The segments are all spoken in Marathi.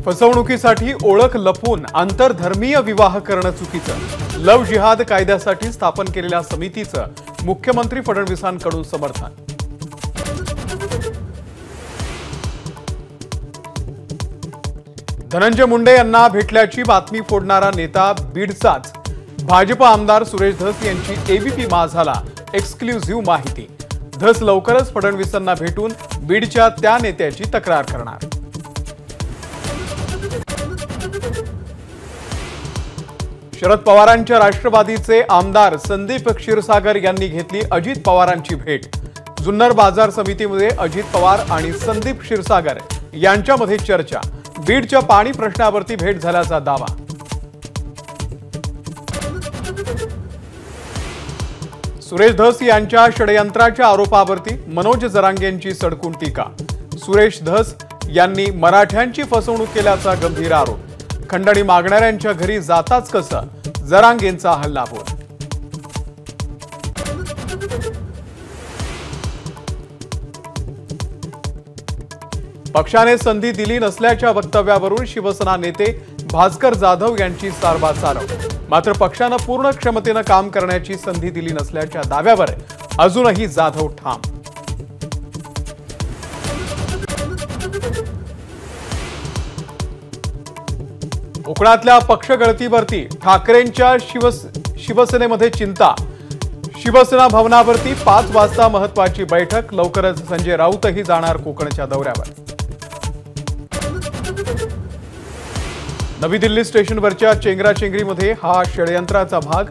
फसवणुकीसाठी ओळख लपवून आंतरधर्मीय विवाह करणं चुकीचं। लव्ह जिहाद कायद्यासाठी स्थापन केलेल्या समितीचं मुख्यमंत्री फडणवीसांकडून समर्थन। धनंजय मुंडे यांना भेटल्याची बातमी फोडणारा नेता बीडचाच भाजप आमदार सुरेश धस यांची एबीपी माझाला एक्सक्लुझिव्ह माहिती। धस लवकरच फडणवीसांना भेटून बीडच्या त्या नेत्याची तक्रार करणार। शरद पवारांच्या राष्ट्रवादीचे आमदार संदीप क्षीरसागर यांनी घेतली अजित पवारांची भेट। जुन्नर बाजार समितीमध्ये अजित पवार आणि संदीप क्षीरसागर यांच्यामध्ये चर्चा। बीडच्या पाणी प्रश्नावरती भेट झाल्याचा दावा। सुरेश धस यांच्या षडयंत्राच्या आरोपावरती मनोज जरांगेंची सडकून टीका। सुरेश धस यांनी मराठ्यांची फसवणूक केल्याचा गंभीर आरोप। खंडणी मागणाऱ्यांच्या घरी जाताच कसं, जरांगेंचा हल्लाबोल। पक्षाने संधी दिली नसल्याच्या वक्तव्यावरून शिवसेना नेते भास्कर जाधव यांची सारवासारव। मात्र पक्षाने पूर्ण क्षमतेने काम करण्याची संधी दिली नसल्याच्या दाव्यावर अजूनही जाधव ठाम। कोकणातल्या पक्षगळतीवरती ठाकरेंच्या शिवसेनेमध्ये चिंता। शिवसेना भवनावरती 5 वाजता महत्त्वाची बैठक। लवकरच संजय राऊतही जाणार कोकणच्या दौऱ्यावर। नवी दिल्ली स्टेशनवरच्या चेंगराचेंगरीमध्ये हा षडयंत्राचा भाग।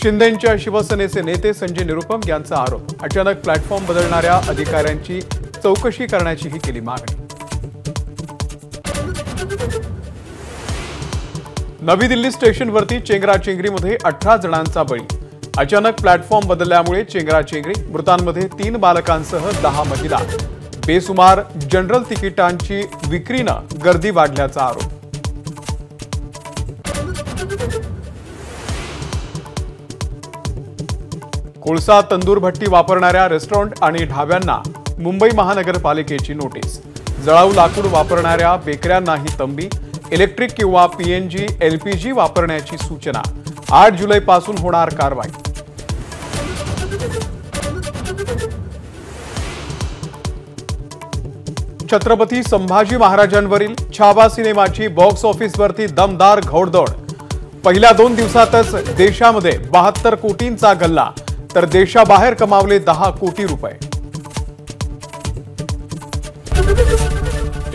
शिंदेंच्या शिवसेनेचे नेते संजय निरुपम यांचा आरोप। अचानक प्लॅटफॉर्म बदलणाऱ्या अधिकाऱ्यांची चौकशी करण्याचीही केली मागणी। नवी दिल्ली स्टेशनवरती चेंगराचेंगरीमध्ये 18 जणांचा बळी। अचानक प्लॅटफॉर्म बदलल्यामुळे चेंगराचेंगरी। मृतांमध्ये 3 बालकांसह 10 महिला। बेसुमार जनरल तिकिटांची विक्रीनं गर्दी वाढल्याचा आरोप। कोळसा तंदूर भट्टी वापरणाऱ्या रेस्टॉरंट आणि ढाब्यांना मुंबई महानगरपालिकेची नोटीस। जळाऊ लाकूड वापरणाऱ्या बेकऱ्यांनाही तंबी। इलेक्ट्रिक किंवा पीएनजी एलपीजी वापरण्याची सूचना। 8 जुलैपासून होणार कारवाई। छत्रपती संभाजी महाराजांवरील छावा सिनेमाची बॉक्स ऑफिसवरती दमदार घोडदौड। पहिल्या 2 दिवसातच देशामध्ये 72 कोटींचा गल्ला, तर देशाबाहेर कमावले 10 कोटी रुपये।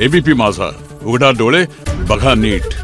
एबीपी माझा, उघडा डोळे बघा नीट।